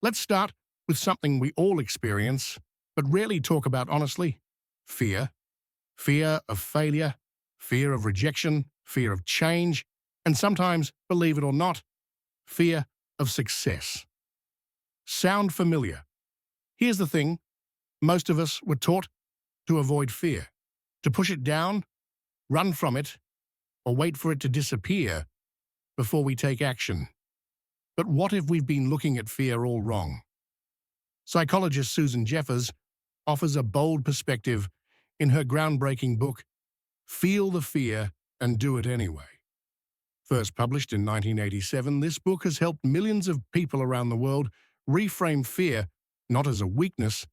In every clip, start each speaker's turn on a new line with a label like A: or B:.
A: Let's start with something we all experience, but rarely talk about honestly: fear. Fear of failure, fear of rejection, fear of change, and sometimes, believe it or not, fear of success. Sound familiar? Here's the thing: most of us were taught to avoid fear, to push it down, run from it, or wait for it to disappear before we take action. But what if we've been looking at fear all wrong? Psychologist Susan Jeffers offers a bold perspective in her groundbreaking book, Feel the Fear and Do It Anyway. First published in 1987, this book has helped millions of people around the world reframe fear not as a weakness,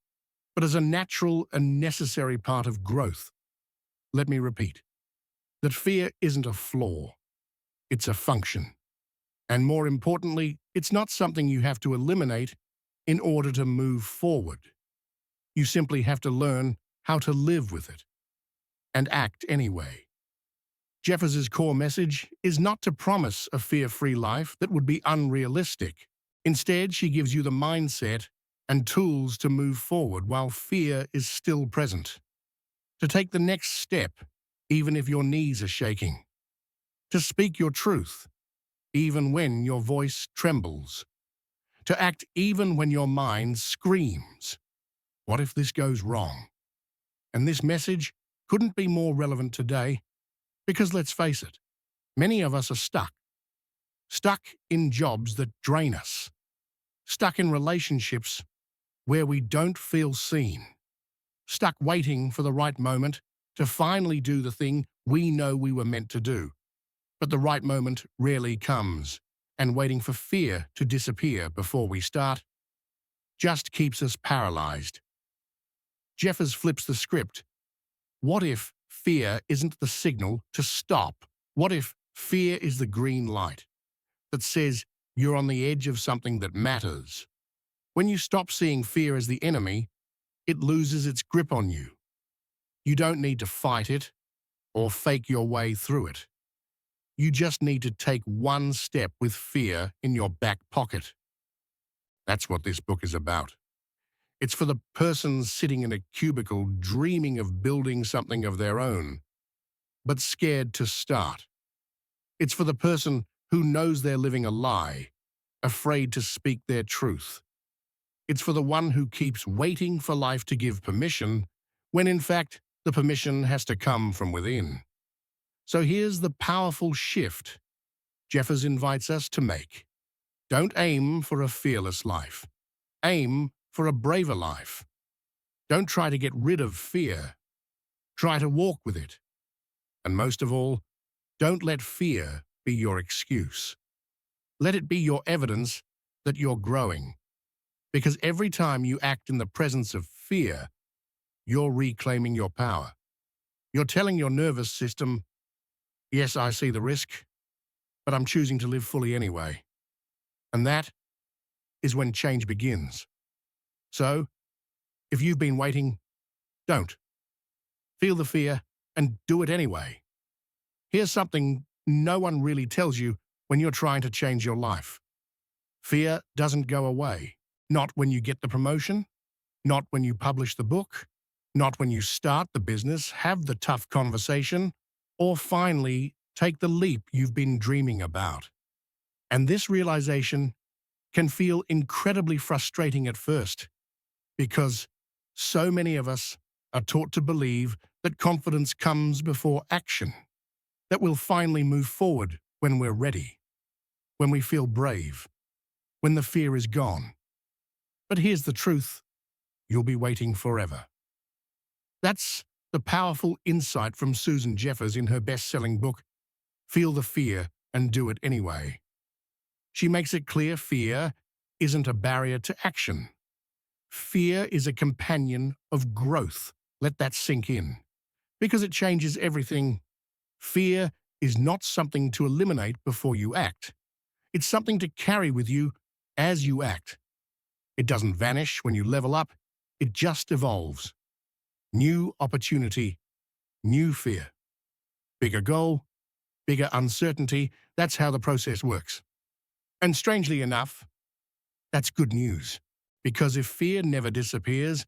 A: but as a natural and necessary part of growth. Let me repeat, that fear isn't a flaw, it's a function. And more importantly, it's not something you have to eliminate in order to move forward. You simply have to learn how to live with it and act anyway. Jeffers' core message is not to promise a fear-free life that would be unrealistic. Instead, she gives you the mindset and tools to move forward while fear is still present. To take the next step, even if your knees are shaking. To speak your truth, even when your voice trembles. To act even when your mind screams, "What if this goes wrong?" And this message couldn't be more relevant today, because let's face it, many of us are stuck. Stuck in jobs that drain us. Stuck in relationships where we don't feel seen. Stuck waiting for the right moment to finally do the thing we know we were meant to do. But the right moment rarely comes, and waiting for fear to disappear before we start just keeps us paralyzed. Jeffers flips the script. What if fear isn't the signal to stop? What if fear is the green light that says you're on the edge of something that matters? When you stop seeing fear as the enemy, it loses its grip on you. You don't need to fight it or fake your way through it. You just need to take one step with fear in your back pocket. That's what this book is about. It's for the person sitting in a cubicle dreaming of building something of their own, but scared to start. It's for the person who knows they're living a lie, afraid to speak their truth. It's for the one who keeps waiting for life to give permission, when in fact the permission has to come from within. So here's the powerful shift Jeffers invites us to make. Don't aim for a fearless life. Aim for a braver life. Don't try to get rid of fear. Try to walk with it. And most of all, don't let fear be your excuse. Let it be your evidence that you're growing. Because every time you act in the presence of fear, you're reclaiming your power. You're telling your nervous system, "Yes, I see the risk, but I'm choosing to live fully anyway." And that is when change begins. So, if you've been waiting, don't. Feel the fear and do it anyway. Here's something no one really tells you when you're trying to change your life. Fear doesn't go away. Not when you get the promotion, not when you publish the book, not when you start the business, have the tough conversation, or finally take the leap you've been dreaming about. And this realization can feel incredibly frustrating at first, because so many of us are taught to believe that confidence comes before action, that we'll finally move forward when we're ready, when we feel brave, when the fear is gone. But here's the truth: you'll be waiting forever. That's the powerful insight from Susan Jeffers in her best-selling book, Feel the Fear and Do It Anyway. She makes it clear fear isn't a barrier to action. Fear is a companion of growth. Let that sink in, because it changes everything. Fear is not something to eliminate before you act. It's something to carry with you as you act. It doesn't vanish when you level up. It just evolves. New opportunity, new fear. Bigger goal, bigger uncertainty. That's how the process works. And strangely enough, That's good news, because if fear never disappears,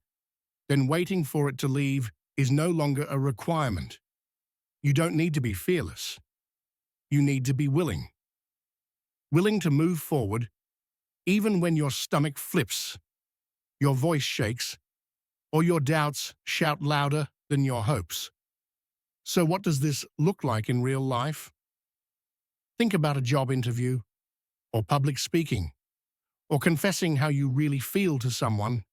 A: then waiting for it to leave is no longer a requirement. You don't need to be fearless. You need to be willing. Willing to move forward even when your stomach flips, your voice shakes, or your doubts shout louder than your hopes. So what does this look like in real life? Think about a job interview, or public speaking, or confessing how you really feel to someone.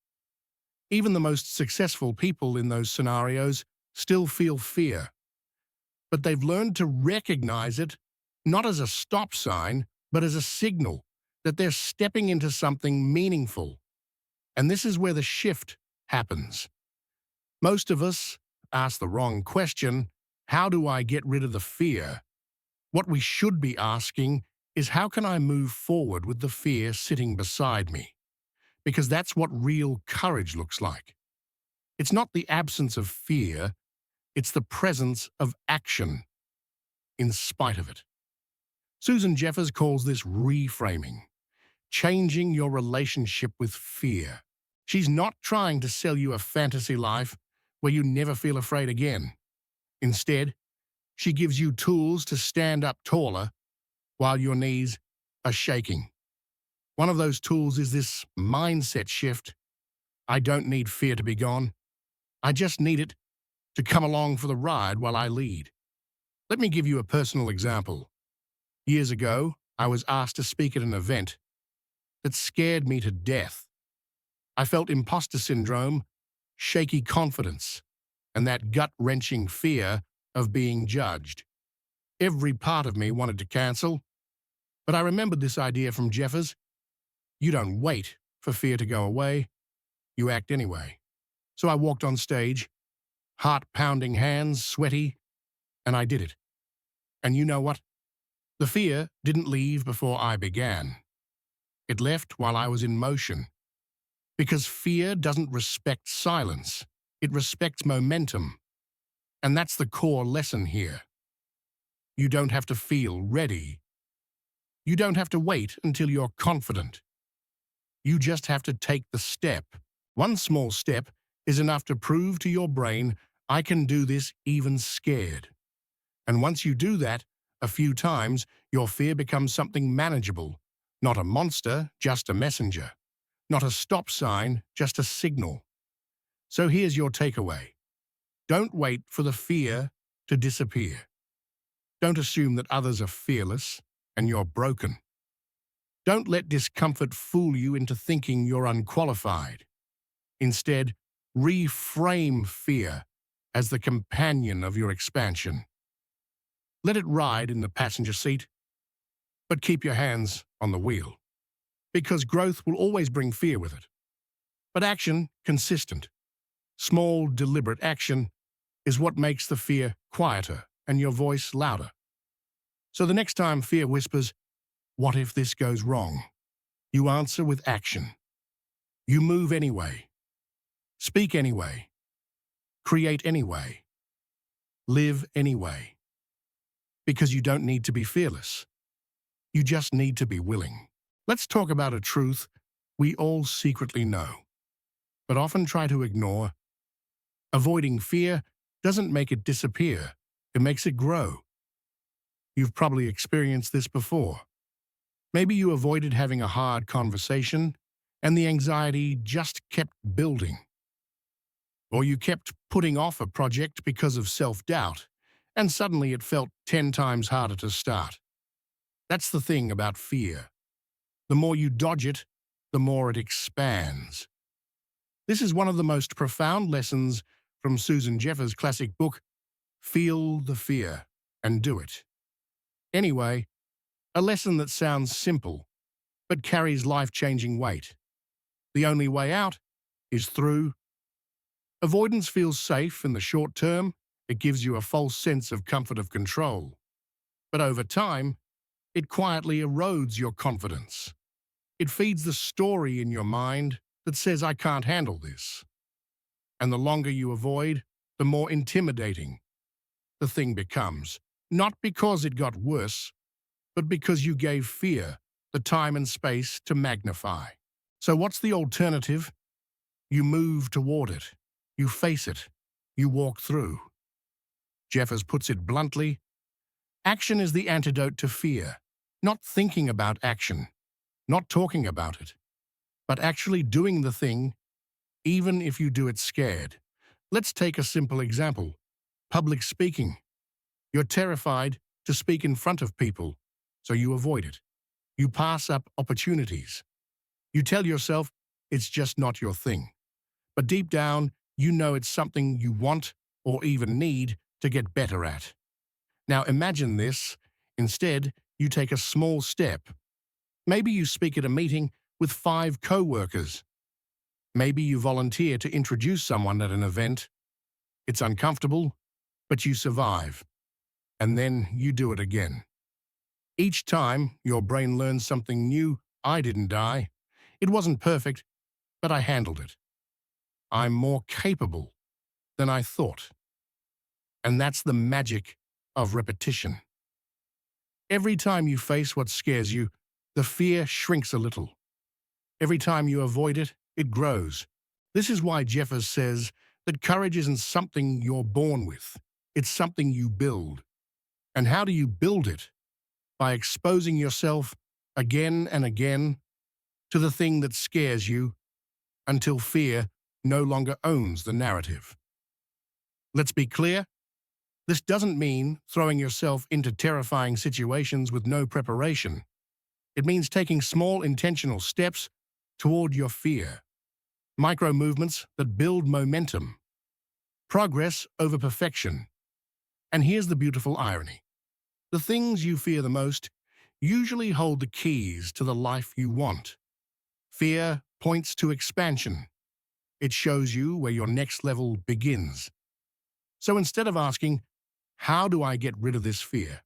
A: Even the most successful people in those scenarios still feel fear, but they've learned to recognize it not as a stop sign, but as a signal that they're stepping into something meaningful. And this is where the shift happens. Most of us ask the wrong question: how do I get rid of the fear? What we should be asking is, how can I move forward with the fear sitting beside me? Because that's what real courage looks like. It's not the absence of fear, it's the presence of action in spite of it. Susan Jeffers calls this reframing, changing your relationship with fear. She's not trying to sell you a fantasy life where you never feel afraid again. Instead, she gives you tools to stand up taller while your knees are shaking. One of those tools is this mindset shift. I don't need fear to be gone. I just need it to come along for the ride while I lead. Let me give you a personal example. Years ago, I was asked to speak at an event that scared me to death. I felt imposter syndrome, shaky confidence, and that gut-wrenching fear of being judged. Every part of me wanted to cancel, but I remembered this idea from Jeffers: you don't wait for fear to go away, you act anyway. So I walked on stage, heart-pounding hands, sweaty, and I did it. And you know what? The fear didn't leave before I began. It left while I was in motion. Because fear doesn't respect silence, it respects momentum. And that's the core lesson here. You don't have to feel ready. You don't have to wait until you're confident. You just have to take the step. One small step is enough to prove to your brain, I can do this even scared. And once you do that a few times, your fear becomes something manageable, not a monster, just a messenger, not a stop sign, just a signal. So here's your takeaway. Don't wait for the fear to disappear. Don't assume that others are fearless and you're broken. Don't let discomfort fool you into thinking you're unqualified. Instead, reframe fear as the companion of your expansion. Let it ride in the passenger seat, but keep your hands on the wheel. Because growth will always bring fear with it. But action, consistent, small, deliberate action, is what makes the fear quieter and your voice louder. So the next time fear whispers, "What if this goes wrong?" you answer with action. You move anyway. Speak anyway. Create anyway. Live anyway. Because you don't need to be fearless. You just need to be willing. Let's talk about a truth we all secretly know, but often try to ignore. Avoiding fear doesn't make it disappear. It makes it grow. You've probably experienced this before. Maybe you avoided having a hard conversation, and the anxiety just kept building. Or you kept putting off a project because of self-doubt, and suddenly it felt 10 times harder to start. That's the thing about fear. The more you dodge it, the more it expands. This is one of the most profound lessons from Susan Jeffers' classic book, Feel the Fear and Do It. Anyway, a lesson that sounds simple, but carries life-changing weight. The only way out is through. Avoidance feels safe in the short term. It gives you a false sense of comfort of control. But over time, it quietly erodes your confidence. It feeds the story in your mind that says, I can't handle this. And the longer you avoid, the more intimidating the thing becomes. Not because it got worse, but because you gave fear the time and space to magnify. So what's the alternative? You move toward it. You face it. You walk through. Jeffers puts it bluntly, action is the antidote to fear. Not thinking about action, not talking about it, but actually doing the thing, even if you do it scared. Let's take a simple example. Public speaking. You're terrified to speak in front of people, so you avoid it. You pass up opportunities. You tell yourself it's just not your thing. But deep down, you know it's something you want or even need to get better at. Now imagine this. Instead, you take a small step. Maybe you speak at a meeting with 5 co-workers. Maybe you volunteer to introduce someone at an event. It's uncomfortable, but you survive. And then you do it again. Each time, your brain learns something new. I didn't die. It wasn't perfect, but I handled it. I'm more capable than I thought. And that's the magic of repetition. Every time you face what scares you, the fear shrinks a little. Every time you avoid it, it grows. This is why Jeffers says that courage isn't something you're born with. It's something you build. And how do you build it? By exposing yourself again and again to the thing that scares you until fear no longer owns the narrative. Let's be clear. This doesn't mean throwing yourself into terrifying situations with no preparation. It means taking small intentional steps toward your fear. Micro movements that build momentum. Progress over perfection. And here's the beautiful irony. The things you fear the most usually hold the keys to the life you want. Fear points to expansion. It shows you where your next level begins. So instead of asking, how do I get rid of this fear?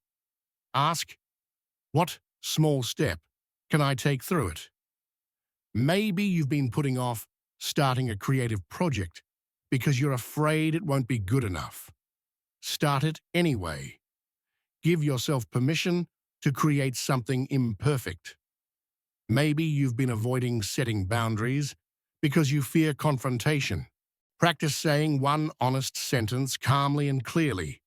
A: Ask, what small step can I take through it? Maybe you've been putting off starting a creative project because you're afraid it won't be good enough. Start it anyway. Give yourself permission to create something imperfect. Maybe you've been avoiding setting boundaries because you fear confrontation. Practice saying one honest sentence calmly and clearly.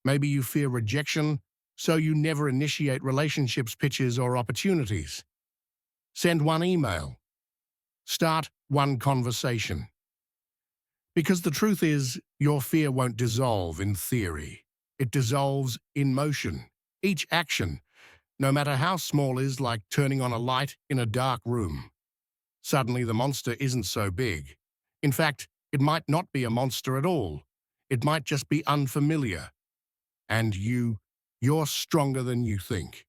A: Maybe you fear rejection, so you never initiate relationships, pitches, or opportunities. Send one email. Start one conversation. Because the truth is, your fear won't dissolve in theory. It dissolves in motion. Each action, no matter how small, is like turning on a light in a dark room. Suddenly the monster isn't so big. In fact, it might not be a monster at all. It might just be unfamiliar. And you're stronger than you think.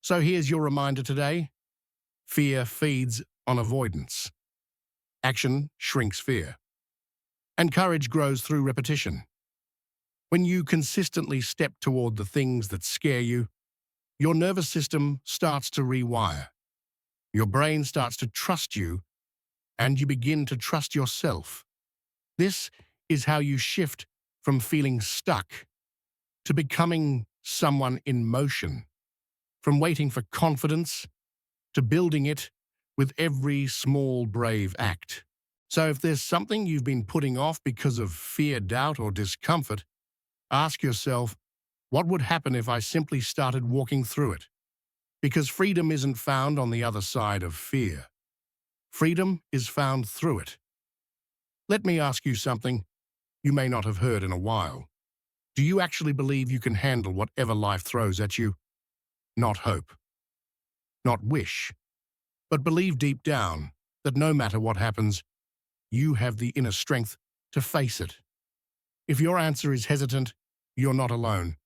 A: So here's your reminder today. Fear feeds on avoidance. Action shrinks fear. And courage grows through repetition. When you consistently step toward the things that scare you, your nervous system starts to rewire. Your brain starts to trust you, and you begin to trust yourself. This is how you shift from feeling stuck to becoming someone in motion, from waiting for confidence to building it with every small, brave act. So if there's something you've been putting off because of fear, doubt, or discomfort, ask yourself, what would happen if I simply started walking through it? Because freedom isn't found on the other side of fear. Freedom is found through it. Let me ask you something you may not have heard in a while. Do you actually believe you can handle whatever life throws at you? Not hope, not wish, but believe deep down that no matter what happens, you have the inner strength to face it. If your answer is hesitant, you're not alone.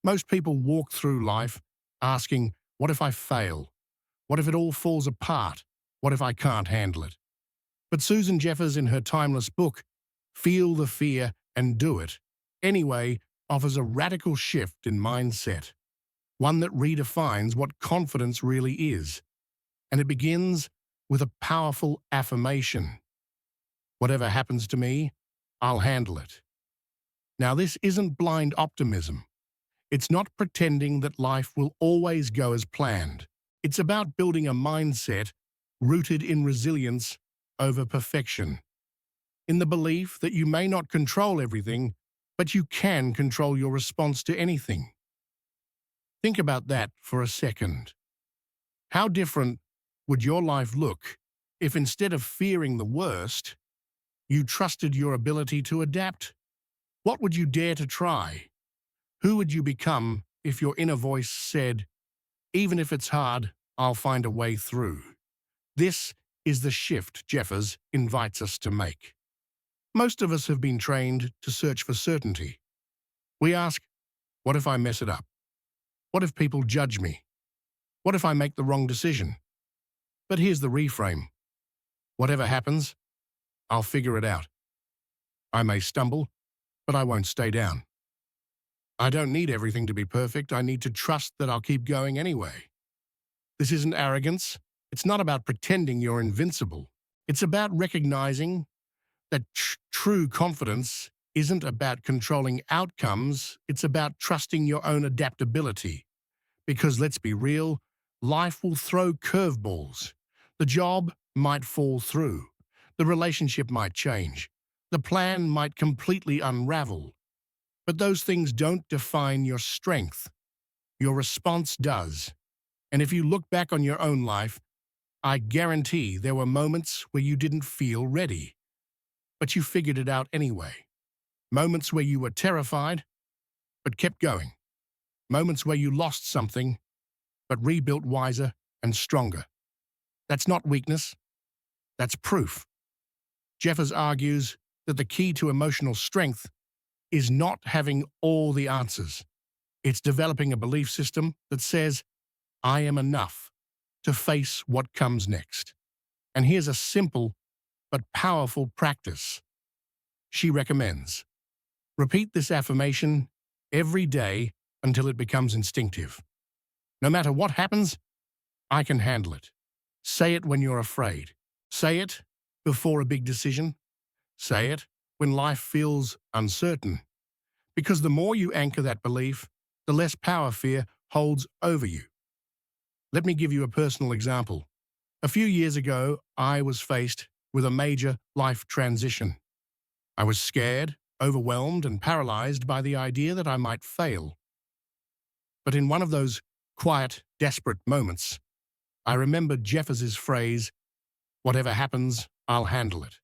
A: Most people walk through life asking, what if I fail? What if it all falls apart? What if I can't handle it? But Susan Jeffers, in her timeless book, Feel the Fear and Do It Anyway, offers a radical shift in mindset, one that redefines what confidence really is. And it begins with a powerful affirmation. Whatever happens to me, I'll handle it. Now, this isn't blind optimism. It's not pretending that life will always go as planned. It's about building a mindset rooted in resilience over perfection, in the belief that you may not control everything, but you can control your response to anything. Think about that for a second. How different would your life look if instead of fearing the worst, you trusted your ability to adapt? What would you dare to try? Who would you become if your inner voice said, even if it's hard, I'll find a way through? This is the shift Jeffers invites us to make. Most of us have been trained to search for certainty. We ask, what if I mess it up? What if people judge me? What if I make the wrong decision? But here's the reframe. Whatever happens, I'll figure it out. I may stumble, but I won't stay down. I don't need everything to be perfect. I need to trust that I'll keep going anyway. This isn't arrogance. It's not about pretending you're invincible. It's about recognizing that true confidence isn't about controlling outcomes. It's about trusting your own adaptability. Because let's be real, life will throw curveballs. The job might fall through. The relationship might change. The plan might completely unravel. But those things don't define your strength. Your response does. And if you look back on your own life, I guarantee there were moments where you didn't feel ready, but you figured it out anyway. Moments where you were terrified, but kept going. Moments where you lost something, but rebuilt wiser and stronger. That's not weakness. That's proof. Jeffers argues that the key to emotional strength is not having all the answers. It's developing a belief system that says, I am enough to face what comes next. And here's a simple but powerful practice she recommends. Repeat this affirmation every day until it becomes instinctive. No matter what happens, I can handle it. Say it when you're afraid. Say it before a big decision. Say it when life feels uncertain. Because the more you anchor that belief, the less power fear holds over you. Let me give you a personal example. A few years ago, I was faced with a major life transition. I was scared, overwhelmed, and paralyzed by the idea that I might fail. But in one of those quiet, desperate moments, I remembered Jeffers's phrase, whatever happens, I'll handle it.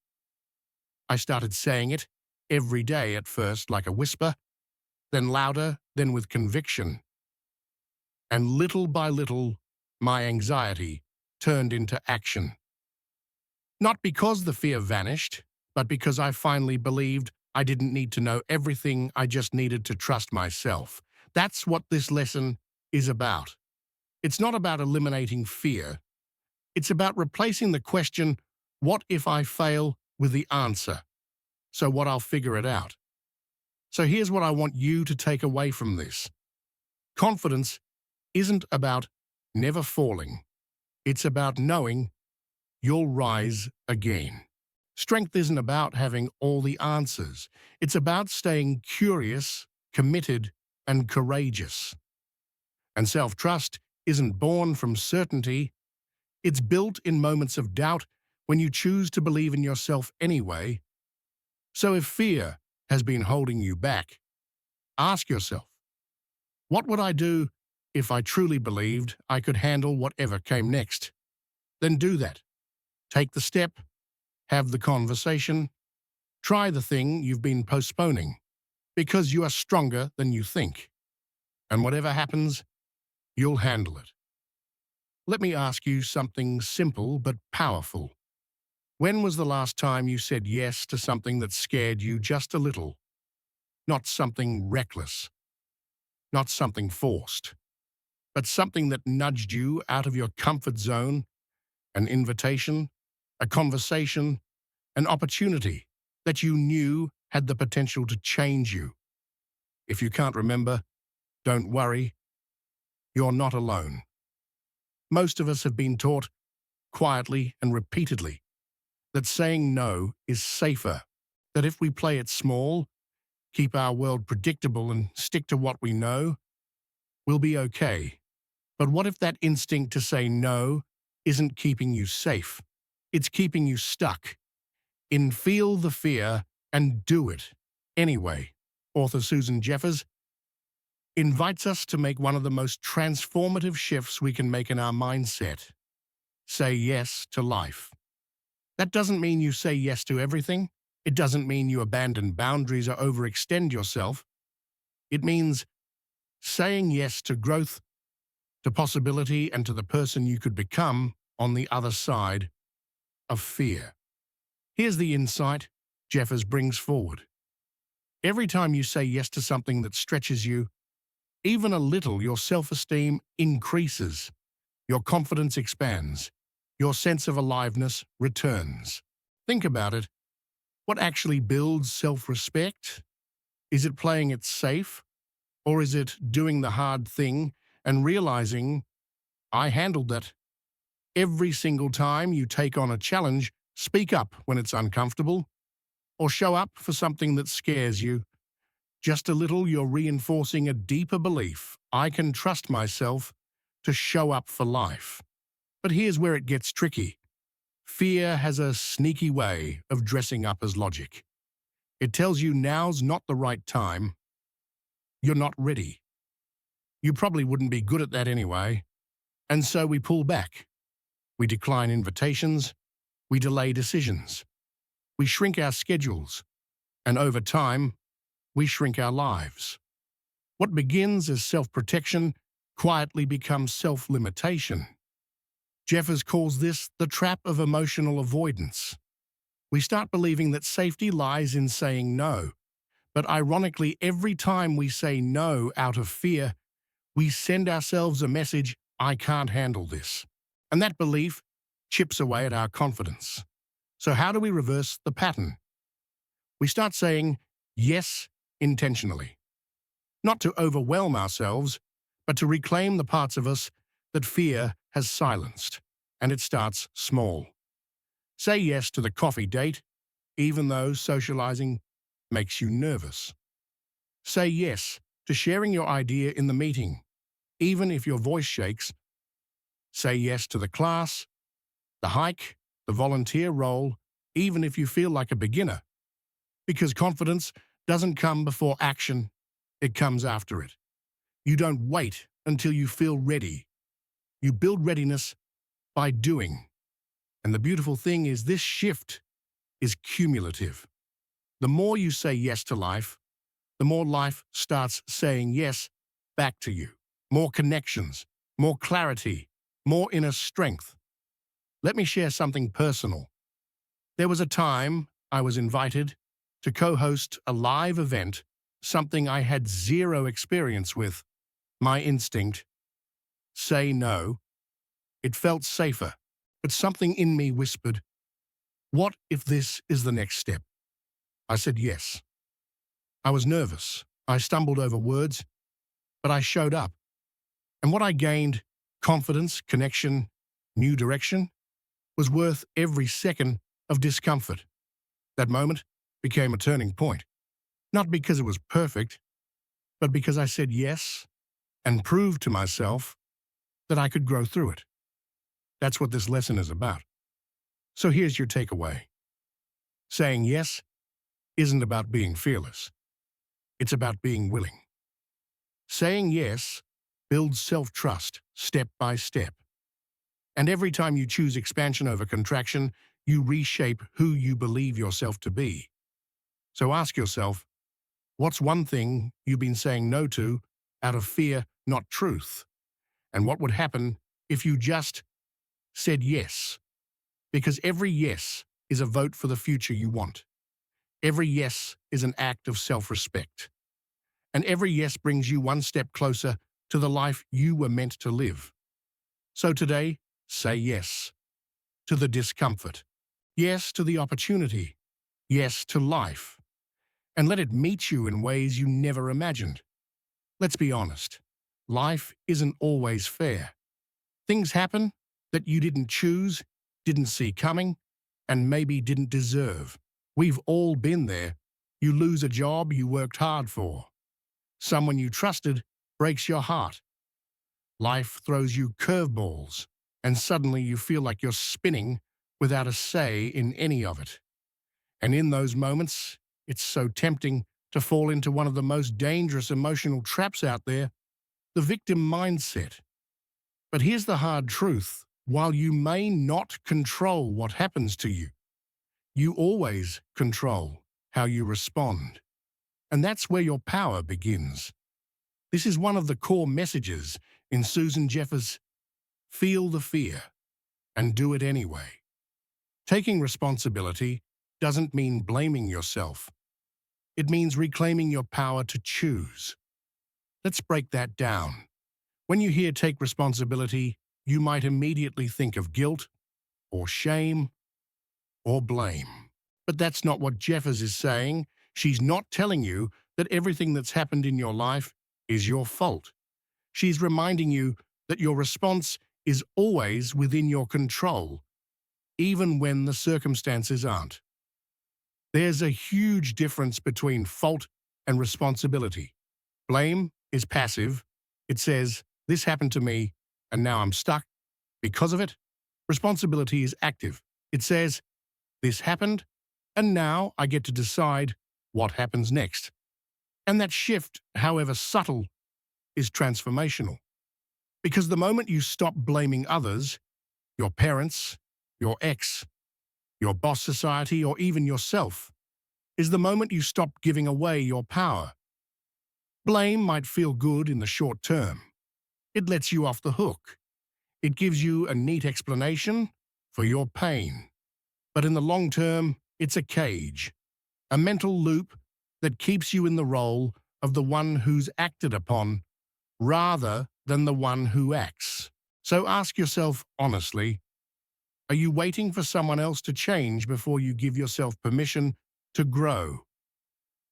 A: I started saying it every day at first like a whisper, then louder, then with conviction. And little by little, my anxiety turned into action. Not because the fear vanished, but because I finally believed I didn't need to know everything, I just needed to trust myself. That's what this lesson is about. It's not about eliminating fear. It's about replacing the question, what if I fail, with the answer. So what, I'll figure it out. So here's what I want you to take away from this. Confidence isn't about never falling. It's about knowing you'll rise again. Strength isn't about having all the answers. It's about staying curious, committed, and courageous. And self-trust isn't born from certainty. It's built in moments of doubt when you choose to believe in yourself anyway. So if fear has been holding you back, ask yourself, what would I do if I truly believed I could handle whatever came next? Then do that. Take the step, have the conversation, try the thing you've been postponing, because you are stronger than you think. And whatever happens, you'll handle it. Let me ask you something simple but powerful. When was the last time you said yes to something that scared you just a little? Not something reckless, not something forced, but something that nudged you out of your comfort zone, an invitation, a conversation, an opportunity that you knew had the potential to change you. If you can't remember, don't worry, you're not alone. Most of us have been taught, quietly and repeatedly, that saying no is safer, that if we play it small, keep our world predictable and stick to what we know, we'll be okay. But what if that instinct to say no isn't keeping you safe. It's keeping you stuck. In Feel the Fear and Do It Anyway, author Susan Jeffers invites us to make one of the most transformative shifts we can make in our mindset. Say yes to life. That doesn't mean you say yes to everything. It doesn't mean you abandon boundaries or overextend yourself. It means saying yes to growth, to possibility, and to the person you could become on the other side of fear. Here's the insight Jeffers brings forward. Every time you say yes to something that stretches you, even a little, your self-esteem increases, your confidence expands, your sense of aliveness returns. Think about it. What actually builds self-respect? Is it playing it safe? Or is it doing the hard thing and realizing, I handled that? Every single time you take on a challenge, speak up when it's uncomfortable, or show up for something that scares you. Just a little, you're reinforcing a deeper belief. I can trust myself to show up for life. But here's where it gets tricky. Fear has a sneaky way of dressing up as logic. It tells you now's not the right time. You're not ready. You probably wouldn't be good at that anyway. And so we pull back. We decline invitations. We delay decisions. We shrink our schedules. And over time, we shrink our lives. What begins as self-protection quietly becomes self-limitation. Jeffers calls this the trap of emotional avoidance. We start believing that safety lies in saying no. But ironically, every time we say no out of fear, we send ourselves a message, I can't handle this. And that belief chips away at our confidence. So how do we reverse the pattern? We start saying yes intentionally. Not to overwhelm ourselves, but to reclaim the parts of us that fear has silenced. And it starts small. Say yes to the coffee date, even though socializing makes you nervous. Say yes to sharing your idea in the meeting, even if your voice shakes. Say yes to the class, the hike, the volunteer role, even if you feel like a beginner. Because confidence doesn't come before action, it comes after it. You don't wait until you feel ready. You build readiness by doing. And the beautiful thing is this shift is cumulative. The more you say yes to life, the more life starts saying yes back to you. More connections, more clarity, more inner strength. Let me share something personal. There was a time I was invited to co-host a live event, something I had zero experience with. My instinct, say no. It felt safer, but something in me whispered, what if this is the next step? I said yes. I was nervous. I stumbled over words, but I showed up. And what I gained, confidence, connection, new direction, was worth every second of discomfort. That moment became a turning point. Not because it was perfect, but because I said yes and proved to myself that I could grow through it. That's what this lesson is about. So here's your takeaway. Saying yes isn't about being fearless. It's about being willing. Saying yes builds self-trust step by step. And every time you choose expansion over contraction, you reshape who you believe yourself to be. So ask yourself, what's one thing you've been saying no to out of fear, not truth? And what would happen if you just said yes? Because every yes is a vote for the future you want. Every yes is an act of self-respect. And every yes brings you one step closer to the life you were meant to live. So today, say yes to the discomfort. Yes to the opportunity. Yes to life. And let it meet you in ways you never imagined. Let's be honest. Life isn't always fair. Things happen that you didn't choose, didn't see coming, and maybe didn't deserve. We've all been there. You lose a job you worked hard for. Someone you trusted breaks your heart. Life throws you curveballs. and suddenly you feel like you're spinning without a say in any of it. And in those moments, it's so tempting to fall into one of the most dangerous emotional traps out there, the victim mindset. But here's the hard truth. While you may not control what happens to you, you always control how you respond. And that's where your power begins. This is one of the core messages in Susan Jeffers' Feel the Fear and Do It Anyway. Taking responsibility doesn't mean blaming yourself. It means reclaiming your power to choose. Let's break that down. When you hear take responsibility, you might immediately think of guilt or shame or blame. But that's not what Jeffers is saying. She's not telling you that everything that's happened in your life is your fault. She's reminding you that your response is always within your control, even when the circumstances aren't. There's a huge difference between fault and responsibility. Blame is passive. It says, this happened to me, and now I'm stuck because of it. Responsibility is active. It says, this happened, and now I get to decide what happens next. And that shift, however subtle, is transformational. Because the moment you stop blaming others, your parents, your ex, your boss society, or even yourself, is the moment you stop giving away your power. Blame might feel good in the short term. It lets you off the hook. It gives you a neat explanation for your pain. But in the long term, it's a cage, a mental loop that keeps you in the role of the one who's acted upon rather than the one who acts. So ask yourself honestly, are you waiting for someone else to change before you give yourself permission to grow?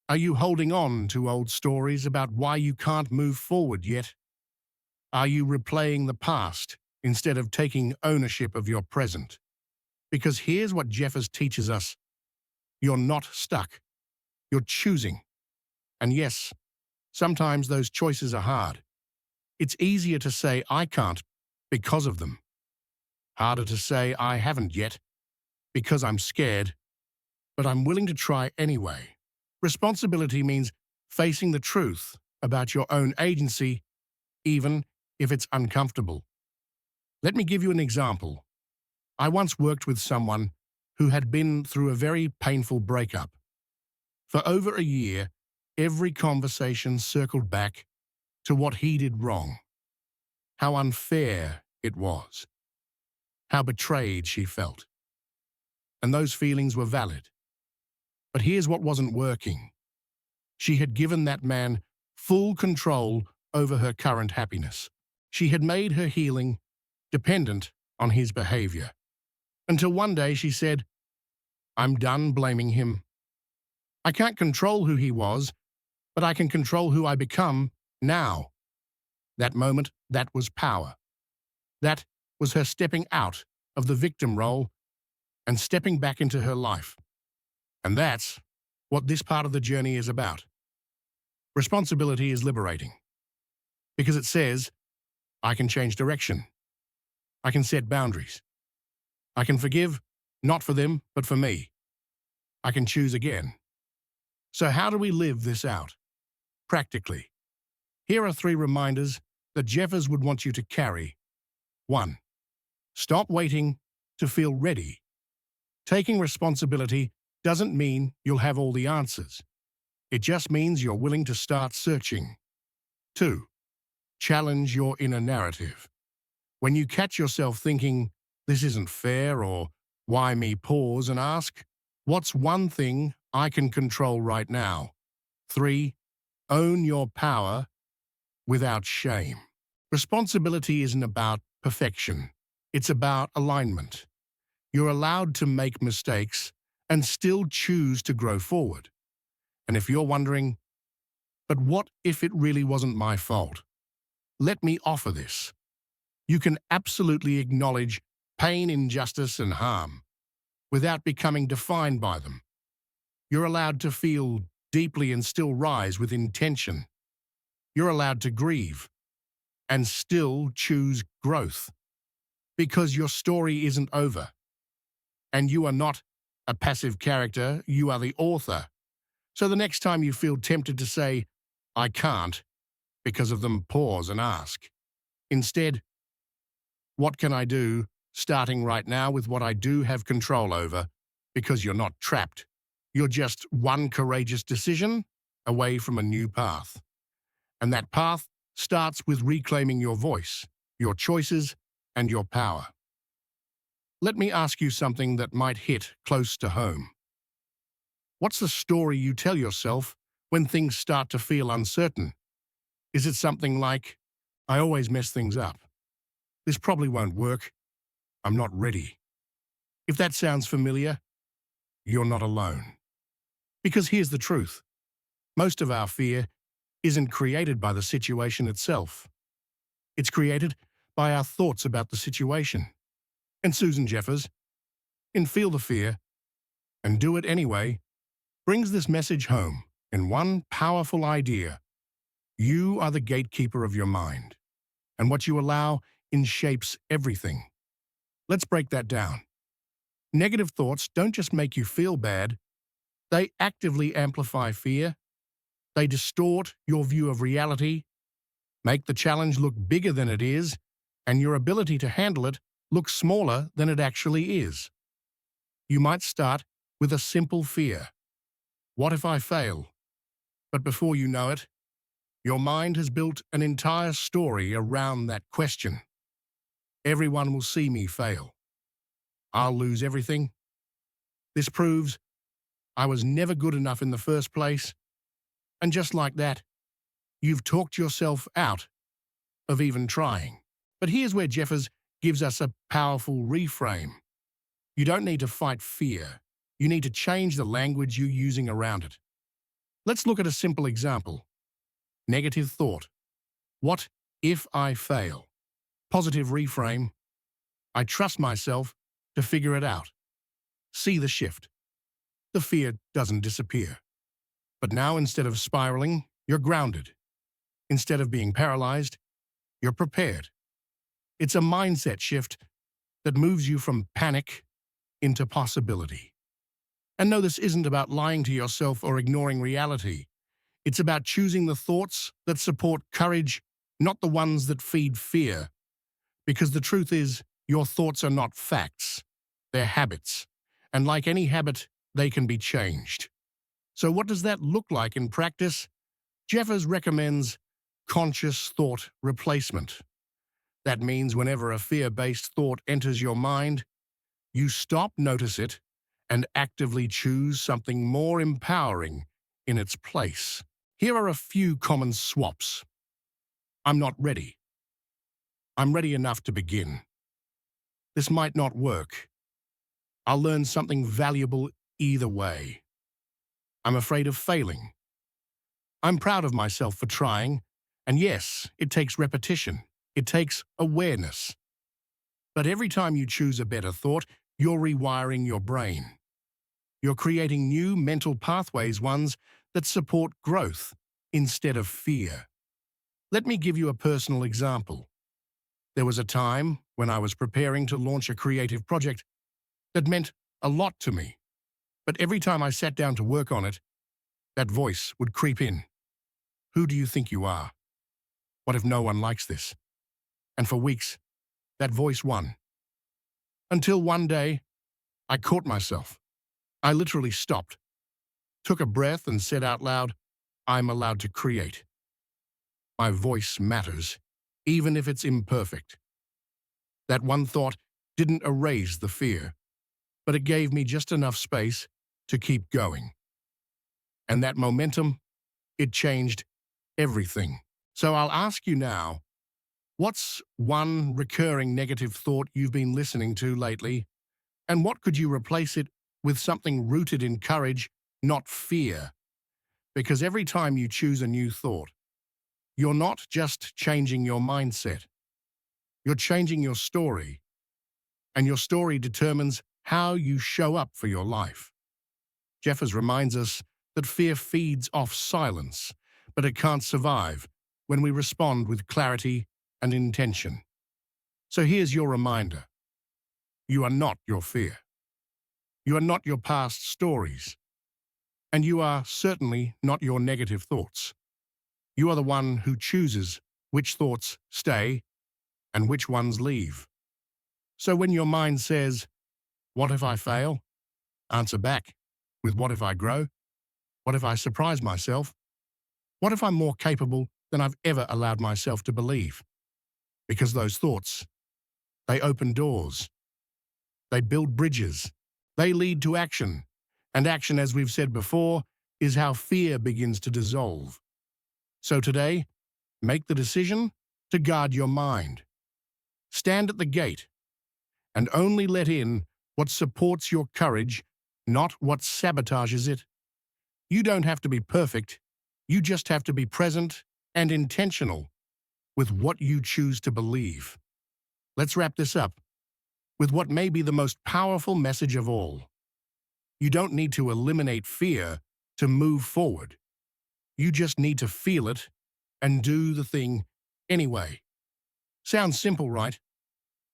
A: Are you holding on to old stories about why you can't move forward yet? Are you replaying the past instead of taking ownership of your present? Because here's what Jeffers teaches us. You're not stuck. You're choosing. And yes, sometimes those choices are hard. It's easier to say I can't because of them. Harder to say I haven't yet because I'm scared, but I'm willing to try anyway. Responsibility means facing the truth about your own agency, even if it's uncomfortable. Let me give you an example. I once worked with someone who had been through a very painful breakup. For over a year, every conversation circled back to what he did wrong, how unfair it was, how betrayed she felt. And those feelings were valid. But here's what wasn't working. She had given that man full control over her current happiness. She had made her healing dependent on his behavior. Until one day she said, I'm done blaming him. I can't control who he was, but I can control who I become now. That moment, that was power. That was her stepping out of the victim role and stepping back into her life. And that's what this part of the journey is about. Responsibility is liberating because it says, I can change direction. I can set boundaries. I can forgive, not for them, but for me. I can choose again. So how do we live this out? Practically. Here are 3 reminders that Jeffers would want you to carry. 1. Stop waiting to feel ready. Taking responsibility doesn't mean you'll have all the answers. It just means you're willing to start searching. 2. Challenge your inner narrative. When you catch yourself thinking, this isn't fair, or why me, pause and ask, what's one thing I can control right now? 3. Own your power without shame. Responsibility isn't about perfection. It's about alignment. You're allowed to make mistakes and still choose to grow forward. And if you're wondering, but what if it really wasn't my fault? Let me offer this. You can absolutely acknowledge pain, injustice, and harm without becoming defined by them. You're allowed to feel deeply and still rise with intention. You're allowed to grieve and still choose growth. because your story isn't over. And you are not a passive character, you are the author. So the next time you feel tempted to say, I can't, because of them, pause and ask. Instead, what can I do, starting right now with what I do have control over, because you're not trapped. You're just one courageous decision away from a new path. And that path starts with reclaiming your voice, your choices, and your power. Let me ask you something that might hit close to home. What's the story you tell yourself when things start to feel uncertain? Is it something like, I always mess things up. This probably won't work. I'm not ready. If that sounds familiar, you're not alone. Because here's the truth. Most of our fear isn't created by the situation itself. It's created by our thoughts about the situation. And Susan Jeffers, in Feel the Fear and Do It Anyway, brings this message home in one powerful idea. You are the gatekeeper of your mind, and what you allow in shapes everything. Let's break that down. Negative thoughts don't just make you feel bad, they actively amplify fear. They distort your view of reality, make the challenge look bigger than it is, and your ability to handle it look smaller than it actually is. You might start with a simple fear. What if I fail? But before you know it, your mind has built an entire story around that question. Everyone will see me fail. I'll lose everything. This proves I was never good enough in the first place. And just like that, you've talked yourself out of even trying. But here's where Jeffers gives us a powerful reframe. You don't need to fight fear. You need to change the language you're using around it. Let's look at a simple example. Negative thought. What if I fail? Positive reframe. I trust myself to figure it out. See the shift. The fear doesn't disappear. But now, instead of spiraling, you're grounded. Instead of being paralyzed, you're prepared. It's a mindset shift that moves you from panic into possibility. And no, this isn't about lying to yourself or ignoring reality. It's about choosing the thoughts that support courage, not the ones that feed fear. Because the truth is, your thoughts are not facts. They're habits. And like any habit, they can be changed. So what does that look like in practice? Jeffers recommends conscious thought replacement. That means whenever a fear-based thought enters your mind, you stop, notice it, and actively choose something more empowering in its place. Here are a few common swaps. I'm not ready. I'm ready enough to begin. This might not work. I'll learn something valuable either way. I'm afraid of failing. I'm proud of myself for trying, and yes, it takes repetition. It takes awareness. But every time you choose a better thought, you're rewiring your brain. You're creating new mental pathways, ones that support growth instead of fear. Let me give you a personal example. There was a time when I was preparing to launch a creative project that meant a lot to me. But every time I sat down to work on it, that voice would creep in. Who do you think you are? What if no one likes this? And for weeks, that voice won. Until one day, I caught myself. I literally stopped, took a breath and said out loud, I'm allowed to create. My voice matters, even if it's imperfect. That one thought didn't erase the fear, but it gave me just enough space to keep going. And that momentum, it changed everything. So I'll ask you now, what's one recurring negative thought you've been listening to lately? And what could you replace it with something rooted in courage, not fear? Because every time you choose a new thought, you're not just changing your mindset. You're changing your story. And your story determines how you show up for your life. Jeffers reminds us that fear feeds off silence, but it can't survive when we respond with clarity and intention. So here's your reminder. You are not your fear. You are not your past stories. And you are certainly not your negative thoughts. You are the one who chooses which thoughts stay and which ones leave. So when your mind says, "What if I fail?" answer back with, "What if I grow? What if I surprise myself? What if I'm more capable than I've ever allowed myself to believe?" Because those thoughts, they open doors. They build bridges. They lead to action. And action, as we've said before, is how fear begins to dissolve. So today, make the decision to guard your mind. Stand at the gate and only let in what supports your courage, not what sabotages it. You don't have to be perfect. You just have to be present and intentional with what you choose to believe. Let's wrap this up with what may be the most powerful message of all. You don't need to eliminate fear to move forward. You just need to feel it and do the thing anyway. Sounds simple, right?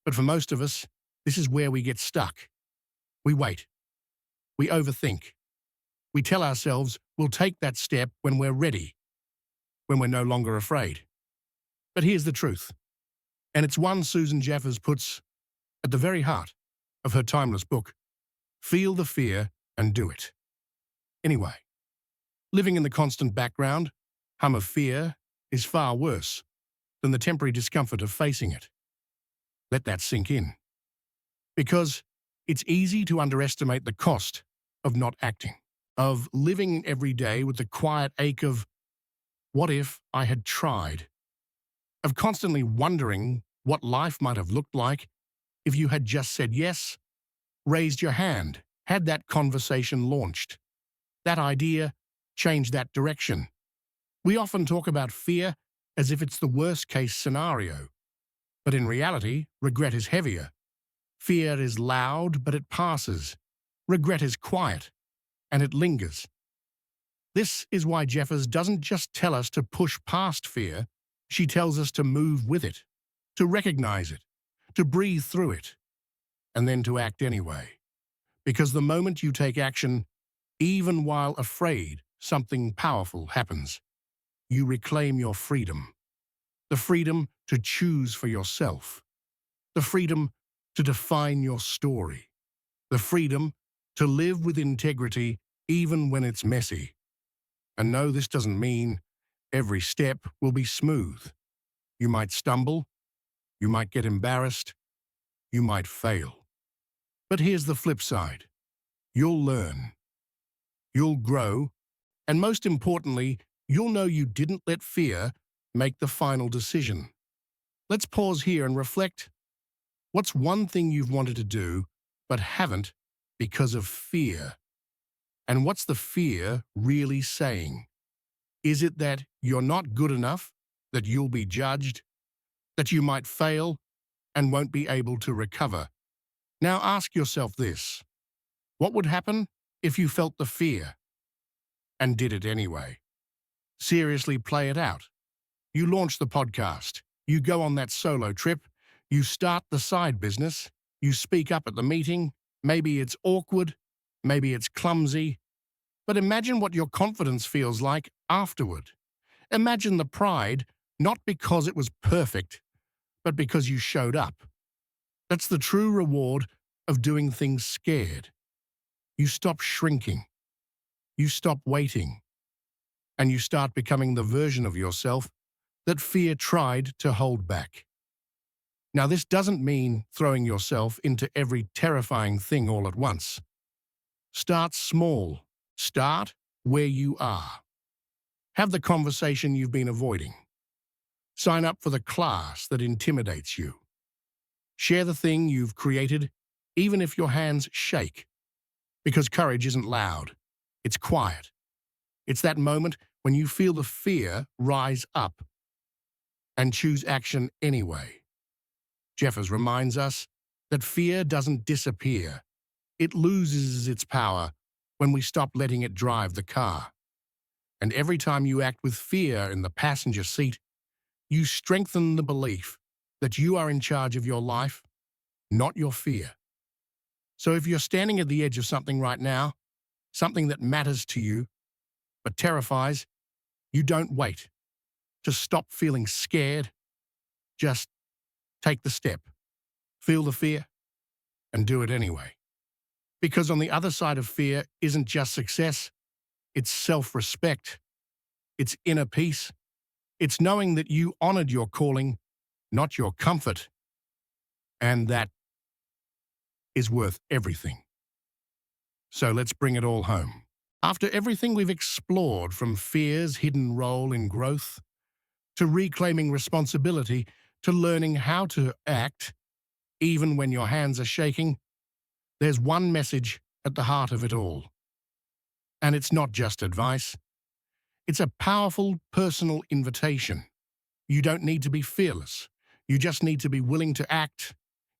A: But for most of us, this is where we get stuck. We wait. We overthink. We tell ourselves we'll take that step when we're ready, when we're no longer afraid. But here's the truth, and it's one Susan Jeffers puts at the very heart of her timeless book: feel the fear and do it. Anyway, living in the constant background hum of fear is far worse than the temporary discomfort of facing it. Let that sink in. Because it's easy to underestimate the cost of not acting, of living every day with the quiet ache of, what if I had tried? Of constantly wondering what life might have looked like if you had just said yes, raised your hand, had that conversation launched, that idea changed that direction. We often talk about fear as if it's the worst-case scenario. But in reality, regret is heavier. Fear is loud, but it passes. Regret is quiet, and it lingers. This is why Jeffers doesn't just tell us to push past fear, she tells us to move with it, to recognize it, to breathe through it, and then to act anyway. Because the moment you take action, even while afraid, something powerful happens. You reclaim your freedom. The freedom to choose for yourself. The freedom to define your story. The freedom to live with integrity even when it's messy. And no, this doesn't mean every step will be smooth. You might stumble. You might get embarrassed. You might fail. But here's the flip side. You'll learn. You'll grow. And most importantly, you'll know you didn't let fear make the final decision. Let's pause here and reflect. What's one thing you've wanted to do but haven't because of fear? And what's the fear really saying? Is it that you're not good enough, that you'll be judged, that you might fail and won't be able to recover? Now ask yourself this. What would happen if you felt the fear and did it anyway? Seriously, play it out. You launch the podcast. You go on that solo trip. You start the side business. You speak up at the meeting. Maybe it's awkward. Maybe it's clumsy. But imagine what your confidence feels like afterward. Imagine the pride, not because it was perfect, but because you showed up. That's the true reward of doing things scared. You stop shrinking. You stop waiting. And you start becoming the version of yourself that fear tried to hold back. Now, this doesn't mean throwing yourself into every terrifying thing all at once. Start small. Start where you are. Have the conversation you've been avoiding. Sign up for the class that intimidates you. Share the thing you've created, even if your hands shake. Because courage isn't loud. It's quiet. It's that moment when you feel the fear rise up and choose action anyway. Jeffers reminds us that fear doesn't disappear. It loses its power when we stop letting it drive the car. And every time you act with fear in the passenger seat, you strengthen the belief that you are in charge of your life, not your fear. So if you're standing at the edge of something right now, something that matters to you but terrifies, you don't wait to stop feeling scared. Just take the step, feel the fear, and do it anyway. Because on the other side of fear isn't just success, it's self-respect, it's inner peace, it's knowing that you honored your calling, not your comfort, and that is worth everything. So let's bring it all home. After everything we've explored, from fear's hidden role in growth, to reclaiming responsibility, to learning how to act, even when your hands are shaking, there's one message at the heart of it all. And it's not just advice. It's a powerful personal invitation. You don't need to be fearless. You just need to be willing to act,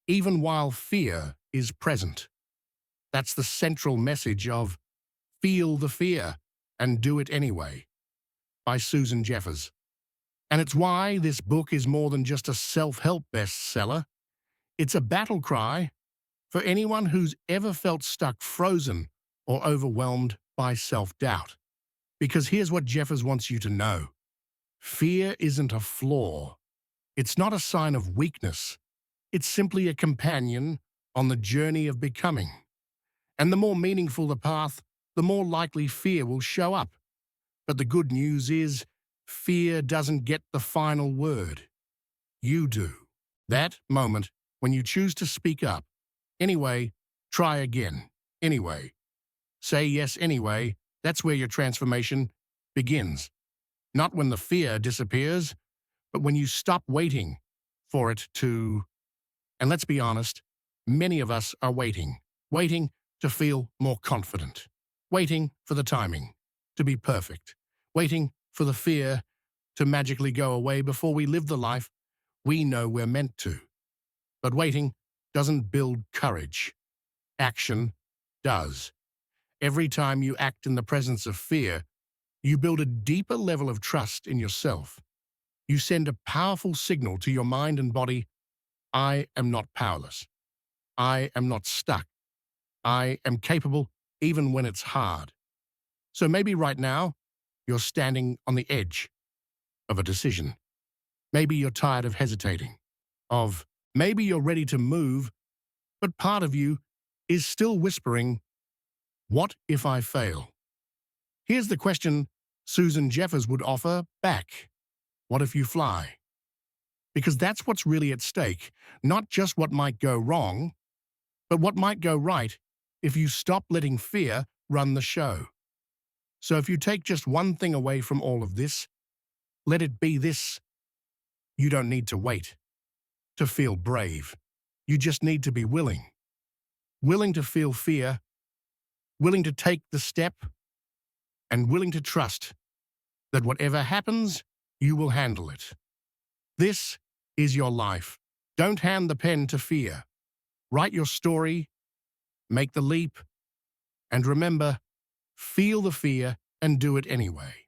A: even while fear is present. That's the central message of Feel the Fear and Do It Anyway by Susan Jeffers. And it's why this book is more than just a self-help bestseller. It's a battle cry for anyone who's ever felt stuck, frozen, or overwhelmed by self-doubt. Because here's what Jeffers wants you to know. Fear isn't a flaw. It's not a sign of weakness. It's simply a companion on the journey of becoming. And the more meaningful the path, the more likely fear will show up. But the good news is, fear doesn't get the final word. You do. That moment when you choose to speak up. Anyway, try again. Anyway, say yes anyway. That's where your transformation begins. Not when the fear disappears, but when you stop waiting for it to. And let's be honest, many of us are waiting to feel more confident, waiting for the timing to be perfect, waiting for the fear to magically go away before we live the life we know we're meant to. But waiting doesn't build courage. Action does. Every time you act in the presence of fear, you build a deeper level of trust in yourself. You send a powerful signal to your mind and body: I am not powerless. I am not stuck. I am capable even when it's hard. So maybe right now, you're standing on the edge of a decision. Maybe you're tired of hesitating. Maybe you're ready to move, but part of you is still whispering, what if I fail? Here's the question Susan Jeffers would offer back. What if you fly? Because that's what's really at stake, not just what might go wrong, but what might go right if you stop letting fear run the show. So if you take just one thing away from all of this, let it be this: you don't need to wait to feel brave. You just need to be willing. Willing to feel fear, willing to take the step, and willing to trust that whatever happens, you will handle it. This is your life. Don't hand the pen to fear. Write your story, make the leap, and remember, feel the fear and do it anyway.